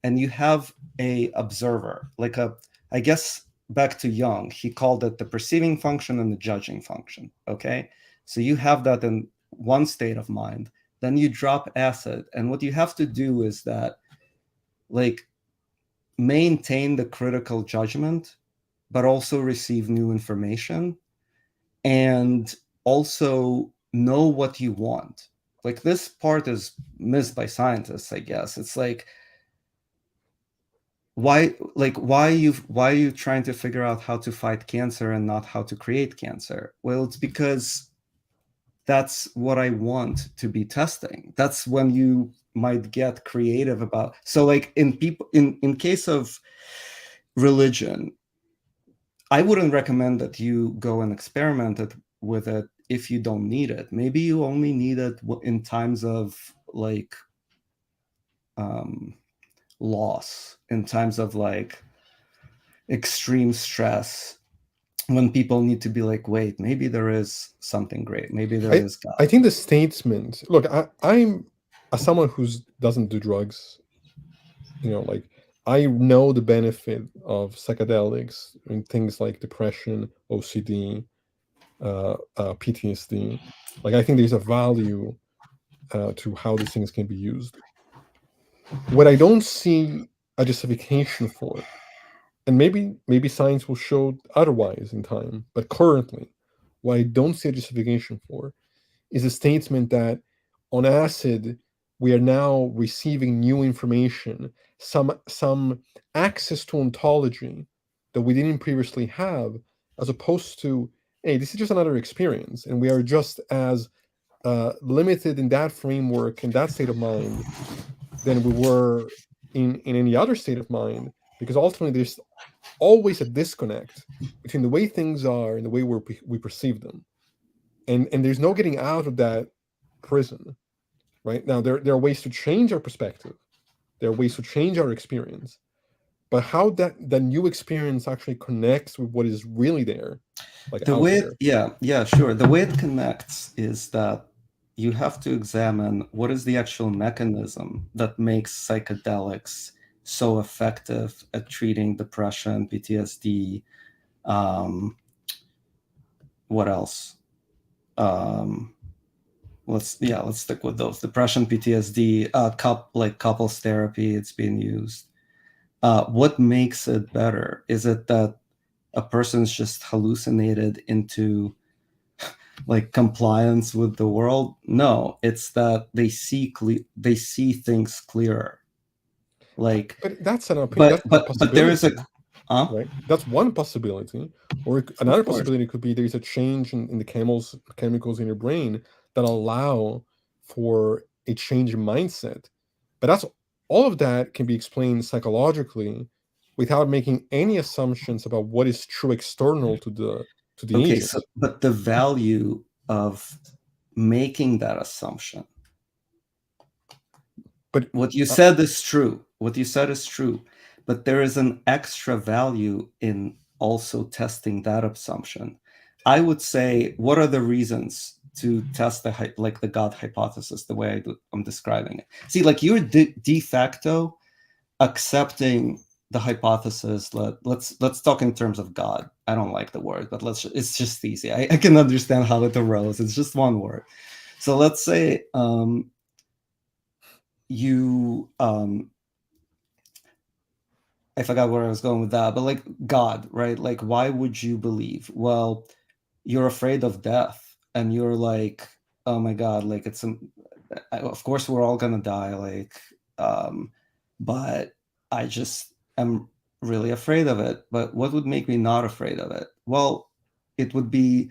and you have a observer, like a, I guess back to Jung, he called it the perceiving function and the judging function. Okay, so you have that in one state of mind, then you drop acid, and what you have to do is that, like, maintain the critical judgment but also receive new information, and also know what you want. Like, this part is missed by scientists, I guess. It's like why are you trying to figure out how to fight cancer and not how to create cancer? Well, it's because that's what I want to be testing. That's when you might get creative about. So like in case of religion, I wouldn't recommend that you go and experiment with it if you don't need it. Maybe you only need it in times of like um, loss, in times of like extreme stress, when people need to be like, wait, maybe there is something great. Maybe there I is God. I think the statement. Look, I'm as someone who doesn't do drugs. Like I know the benefit of psychedelics and things like depression, OCD, PTSD. Like I think there's a value to how these things can be used. What I don't see a justification for, and maybe science will show otherwise in time, but currently, what I don't see a justification for is a statement that on acid we are now receiving new information, some access to ontology that we didn't previously have, as opposed to, hey, this is just another experience, and we are just as limited in that framework in that state of mind than we were in any other state of mind, because ultimately there's always a disconnect between the way things are and the way we perceive them, and there's no getting out of that prison. Right now, there are ways to change our perspective, there are ways to change our experience, but how that new experience actually connects with what is really there, like The out way there. yeah, sure. The way it connects is that you have to examine what is the actual mechanism that makes psychedelics so effective at treating depression, PTSD. What else? Um, let's stick with those: depression, PTSD, like couples therapy. It's being used. What makes it better? Is it that a person's just hallucinated into like compliance with the world? No, it's that they see things clearer. Like, But that's an opinion, that's a but there is a possibility, right? That's one possibility. Or of another course. possibility could be there's a change in the chemicals in your brain that allow for a change in mindset. But that's all of that can be explained psychologically without making any assumptions about what is true external to the Okay, so agent. but the value of making that assumption, But what you uh, said is true. What you said is true, but there is an extra value in also testing that assumption. I would say, what are the reasons to test like the God hypothesis the way I'm describing it? See, like you're de facto accepting the hypothesis. Let's talk in terms of God. I don't like the word, but it's just easy. I can understand how it arose. It's just one word. So let's say you I forgot where I was going with that, but like God, right? Like, why would you believe? Well, you're afraid of death, and you're like, oh my God, like of course we're all gonna die, like, um, but I just am really afraid of it. But what would make me not afraid of it? Well, it would be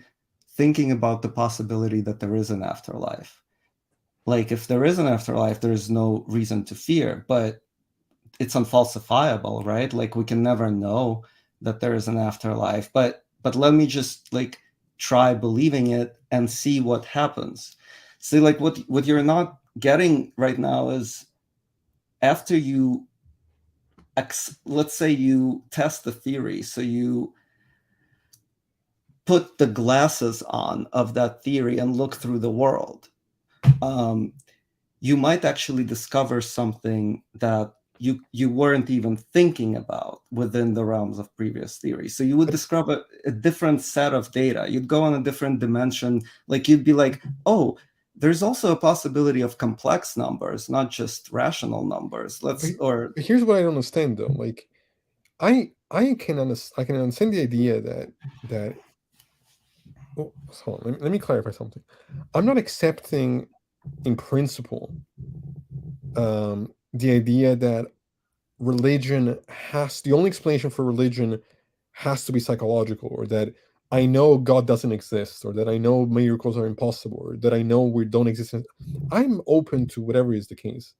thinking about the possibility that there is an afterlife. Like, if there is an afterlife, there's no reason to fear, but it's unfalsifiable, right? Like we can never know that there is an afterlife, but let me just like try believing it and see what happens. See, like what you're not getting right now is, after you let's say you test the theory, so you put the glasses on of that theory and look through the world. um, you might actually discover something that you weren't even thinking about within the realms of previous theory. So you would but discover a different set of data. You'd go on a different dimension. Like you'd be like, oh, there's also a possibility of complex numbers, not just rational numbers. but Let's or but here's what I don't understand though. Like I can understand the idea that oh, hold on, let me clarify something. I'm not accepting in principle the idea that the only explanation for religion has to be psychological, or that I know God doesn't exist, or that I know miracles are impossible, or that I know we don't exist. I'm open to whatever is the case.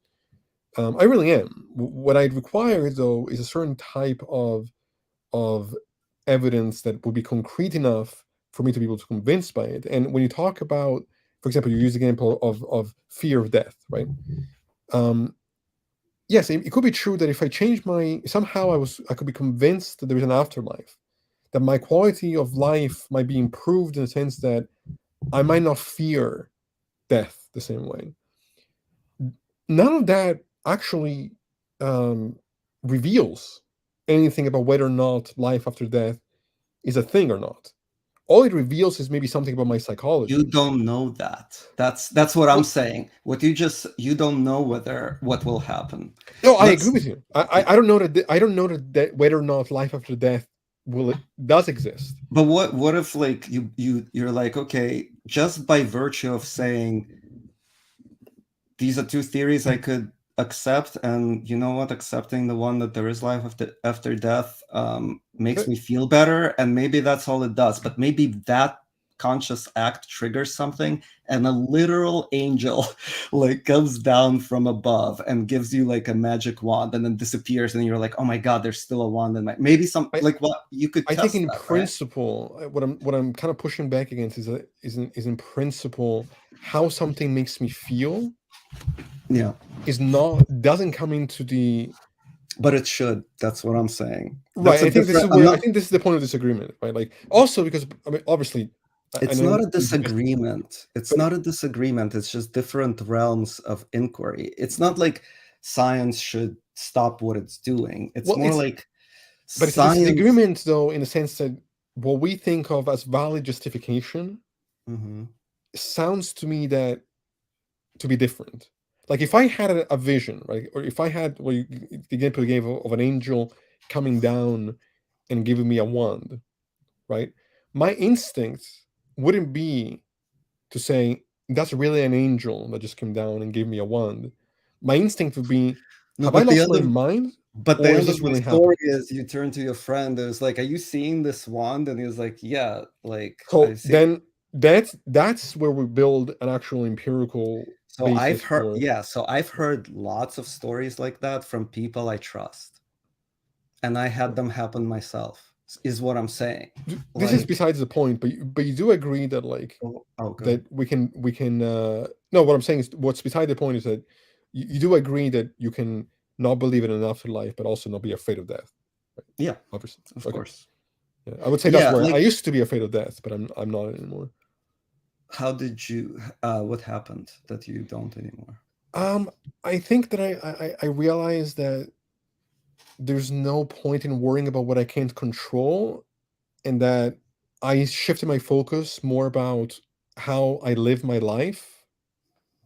I really am. What I'd require, though, is a certain type of evidence that would be concrete enough for me to be able to convince by it. And when you talk about, for example, you use the example of fear of death, right? Um, yes, it could be true that if I change somehow I could be convinced that there is an afterlife, that my quality of life might be improved in the sense that I might not fear death the same way. None of that actually um, reveals anything about whether or not life after death is a thing or not. All it reveals is maybe something about my You psychology. don't know that. That's what I'm Well, saying. You don't know what will happen. no, I agree Let's with you. I don't know I don't know that whether or not life after death does exist. But what if like you're like, okay, just by virtue of saying these are two theories I could accept, and you know what, accepting the one that there is life after death makes But, me feel better, and maybe that's all it does. But maybe that conscious act triggers something, and a literal angel like comes down from above and gives you like a magic wand and then disappears, and you're like, oh my god, there's still a wand in my, maybe some I, like, what, you could I think test in that, right? principle, what I'm kind of pushing back against is in principle how something makes me feel Yeah, doesn't come into the but it should. That's what I'm saying. right. That's a I think this is different. I'm where I not. think this is the point of disagreement, right? Like also because I mean obviously I It's know not a we discussed, disagreement. It's but not a disagreement. It's just different realms of inquiry. It's not like science should stop what it's doing. It's well more it's like but it's a science. disagreement though in the sense that what we think of as valid justification Mhm. sounds to me that to be different. Like if I had a vision, right, or if I had the example you gave of an angel coming down and giving me a wand, right? My instinct wouldn't be to say that's really an angel that just came down and gave me a wand. My instinct would be, No, have I but the lost my other, mind, but the or is end of this my really story happening? is you turn to your friend and it's like, "Are you seeing this wand?" And he was like, "Yeah, like So I've seen." then that's where we build an actual empirical So basis for. I've heard lots of stories like that from people I trust, and I had them happen myself. Is what I'm saying. This is Like, besides the point, but you do agree that like oh, good. that we can no, what I'm saying is what's beside the point is that you do agree that you can not believe in an afterlife but also not be afraid of death, right? Yeah, Obviously. of Okay. course. Yeah, I would say that's Yeah, where I like, used to be afraid of death, but I'm not anymore. how did you? What happened that you don't anymore? um I think that I realized that there's no point in worrying about what I can't control, and that I shifted my focus more about how I live my life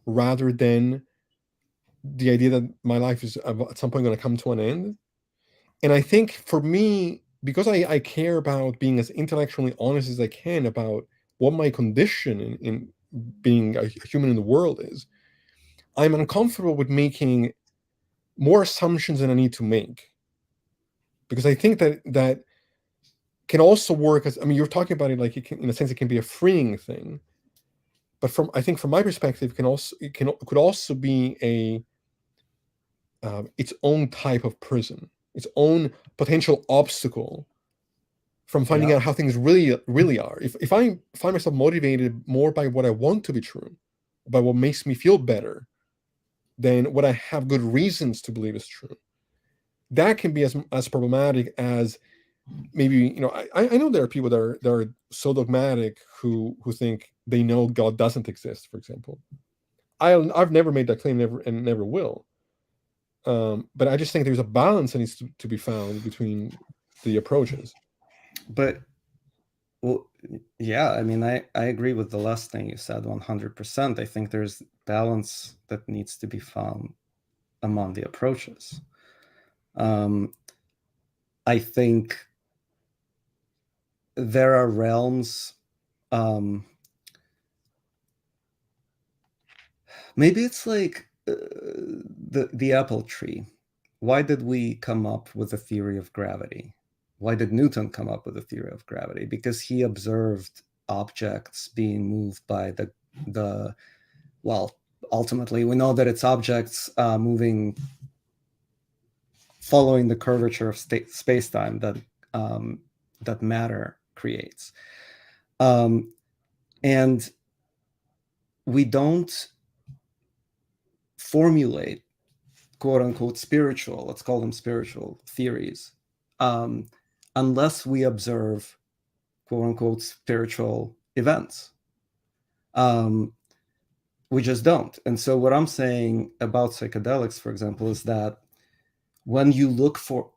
rather than the idea that my life is at some point going to come to an end. And I think for me, because I care about being as intellectually honest as I can about what my condition in being a human in the world is, I'm uncomfortable with making more assumptions than I need to make. Because I think that can also work as, I mean, you're talking about it like it can, in a sense, it can be a freeing thing. But I think from my perspective, it could also be its own type of prison, its own potential obstacle from finding Yeah, out how things really are. If I find myself motivated more by what I want to be true, by what makes me feel better than what I have good reasons to believe is true, that can be as problematic as maybe I know there are people that are so dogmatic who think they know God doesn't exist, for example. I've never made that claim, never and never will. But I just think there's a balance that needs to be found between the approaches. but well, yeah. I mean, I agree with the last thing you said 100%. I think there's balance that needs to be found among the approaches. Um, I think there are realms. Maybe it's like the apple tree. why did we come up with the theory of gravity? Why did Newton come up with the theory of gravity? Because he observed objects being moved by the well, ultimately we know that it's objects moving following the curvature of space-time that matter creates. And we don't formulate quote unquote spiritual, let's call them spiritual theories, unless we observe quote unquote spiritual events. We just don't. And so what I'm saying about psychedelics, for example, is that when you look for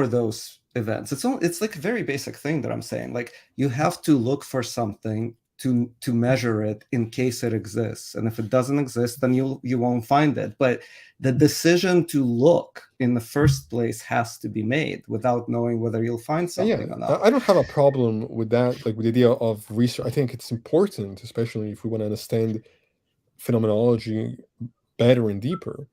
those events, it's like a very basic thing that I'm saying. Like, you have to look for something to measure it in case it exists, and if it doesn't exist, then you won't find it. But the decision to look in the first place has to be made without knowing whether you'll find something or not. I don't have a problem with that, like with the idea of research. I think it's important, especially if we want to understand phenomenology better and deeper,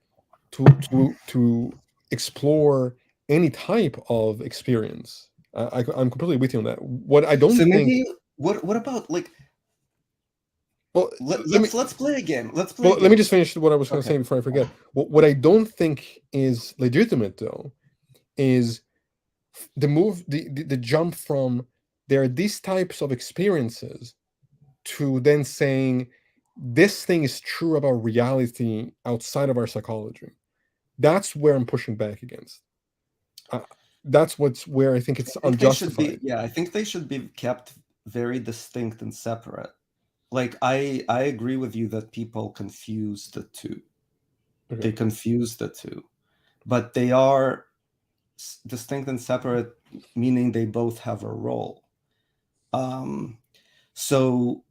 to explore any type of experience. I'm completely with you on that. What I don't So think. maybe what about, like, Well, let's play a game. let me just finish what I was going to Okay. say before I forget. What I don't think is legitimate, though, is the jump from there are these types of experiences to then saying this thing is true about reality outside of our psychology. That's where I'm pushing back against. That's where I think it's unjustified. I think they should be kept very distinct and separate. Like, I agree with you that people confuse the two. Okay. They confuse the two, but they are distinct and separate, meaning they both have a role. So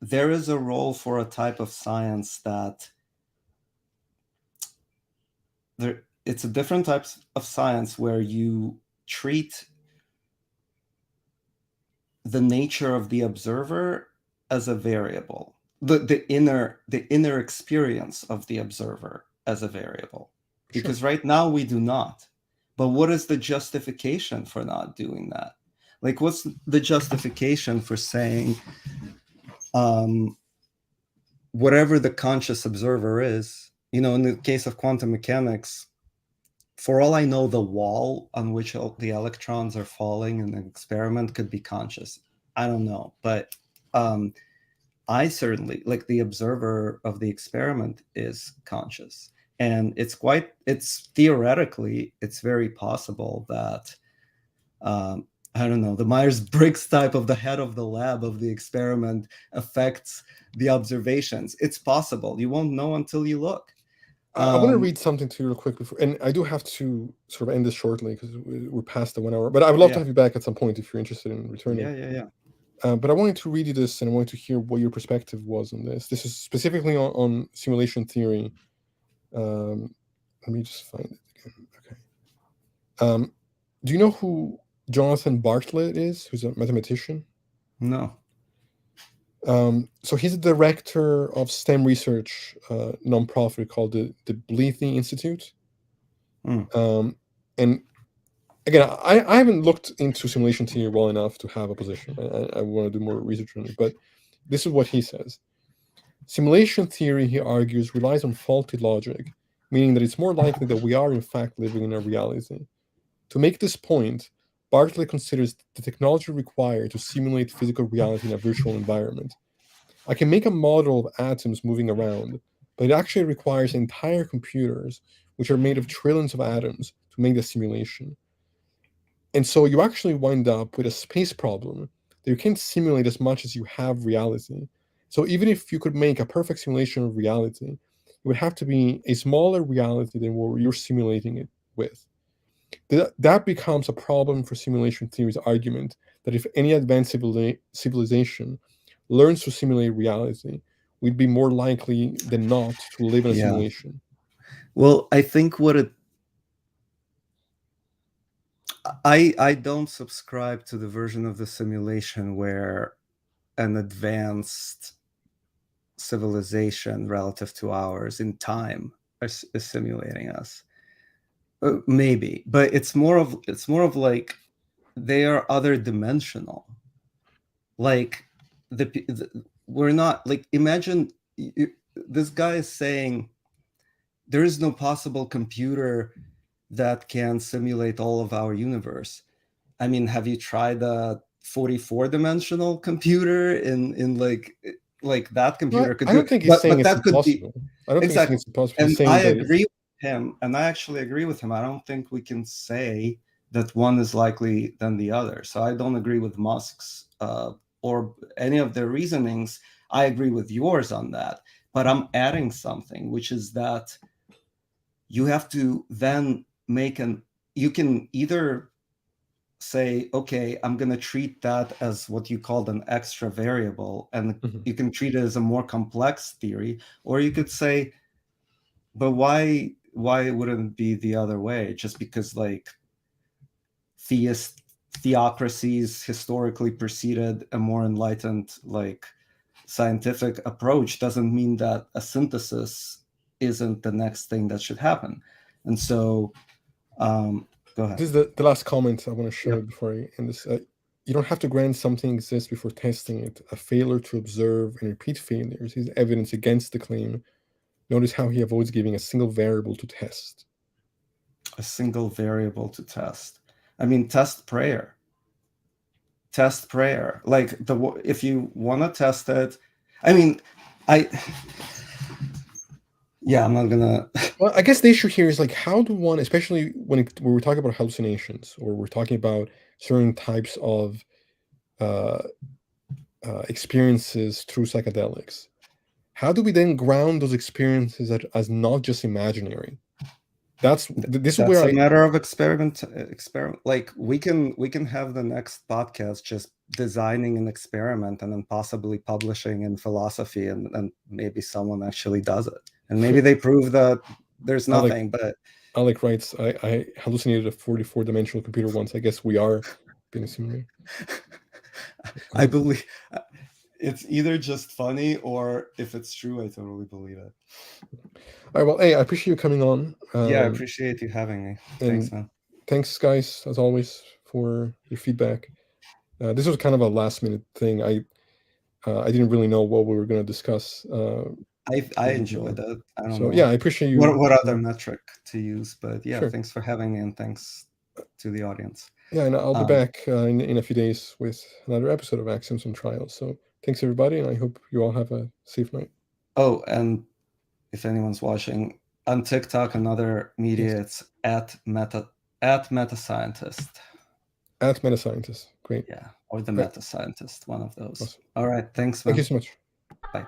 there is a role for a type of science that it's a different type of science where you treat the nature of the observer as a variable, the inner experience of the observer as a variable. Because right now we do not. But what is the justification for not doing that? Like, what's the justification for saying whatever the conscious observer is? You know, in the case of quantum mechanics, for all I know, the wall on which the electrons are falling in the experiment could be conscious. I don't know. But I certainly, like, the observer of the experiment is conscious. And it's theoretically, it's very possible that, I don't know, the Myers-Briggs type of the head of the lab of the experiment affects the observations. It's possible. You won't know until you look. I want to read something to you real quick before, and I do have to sort of end this shortly because we're past the 1 hour. But I would love to have you back at some point if you're interested in returning. But I wanted to read you this, and I wanted to hear what your perspective was on this. This is specifically on simulation theory. Let me just find it again. Okay. Do you know who Jonathan Bartlett is? Who's a mathematician? No. So he's the director of STEM research nonprofit called the Blethy Institute. And again, I haven't looked into simulation theory well enough to have a position. I want to do more research on it, but this is what he says. Simulation theory, he argues, relies on faulty logic, meaning that it's more likely that we are in fact living in a reality. To make this point, Bartlett considers the technology required to simulate physical reality in a virtual environment. I can make a model of atoms moving around, but it actually requires entire computers, which are made of trillions of atoms, to make the simulation. And so you actually wind up with a space problem that you can't simulate as much as you have reality. So even if you could make a perfect simulation of reality, it would have to be a smaller reality than what you're simulating it with. That becomes a problem for simulation theory's argument that if any advanced civilization learns to simulate reality, we'd be more likely than not to live in a simulation. Well, I think I don't subscribe to the version of the simulation where an advanced civilization relative to ours in time is simulating us. Maybe, but it's more of like they are other dimensional. Like we're not like, imagine this guy is saying there is no possible computer that can simulate all of our universe. I mean, have you tried a 44-dimensional computer in like that computer could I do don't it, think he's saying but it's that could be impossible. I don't think he's saying exactly. it's impossible. And He's saying I that agree with him, and I actually agree with him. I don't think we can say that one is likely than the other. So I don't agree with Musk's or any of their reasonings. I agree with yours on that, but I'm adding something, which is that you have to then you can either say, okay, I'm going to treat that as what you called an extra variable, and you can treat it as a more complex theory, or you could say, but why wouldn't it be the other way? Just because like theocracies historically preceded a more enlightened like scientific approach doesn't mean that a synthesis isn't the next thing that should happen. And so go ahead. This is the last comment I want to share Yeah. before I end this. You don't have to grant something exists before testing it. A failure to observe and repeat failures is evidence against the claim. Notice how he avoids giving a single variable to test. A single variable to test. I mean, test prayer. Test prayer. Like if you want to test it, I mean, yeah, I'm not gonna. Well, I guess the issue here is like, how do one, especially when we're talking about hallucinations or we're talking about certain types of experiences through psychedelics, how do we then ground those experiences as not just imaginary? This is where a matter of experiment. Like we can have the next podcast just designing an experiment and then possibly publishing in Philosophy, and maybe someone actually does it, and maybe they prove that there's nothing. But Alec writes, I hallucinated a 44-dimensional computer once. I guess we are being simulated. I believe it's either just funny, or if it's true, I totally believe it. All right, well, hey, I appreciate you coming on. Yeah, I appreciate you having me. Thanks, man. Thanks, guys, as always, for your feedback. This was kind of a last-minute thing. I didn't really know what we were going to discuss. I enjoyed it. I don't know. Yeah, I appreciate you. What other metric to use? But yeah, sure. Thanks for having me, and thanks to the audience. Yeah, and I'll be back in a few days with another episode of Axioms and Trials. So thanks, everybody, and I hope you all have a safe night. Oh, and if anyone's watching on TikTok, another media, it's at Metascientist. At Metascientist. Great. Yeah, or the Metascientist, one of those. Awesome. All right, thanks, man. Thank you so much. Bye.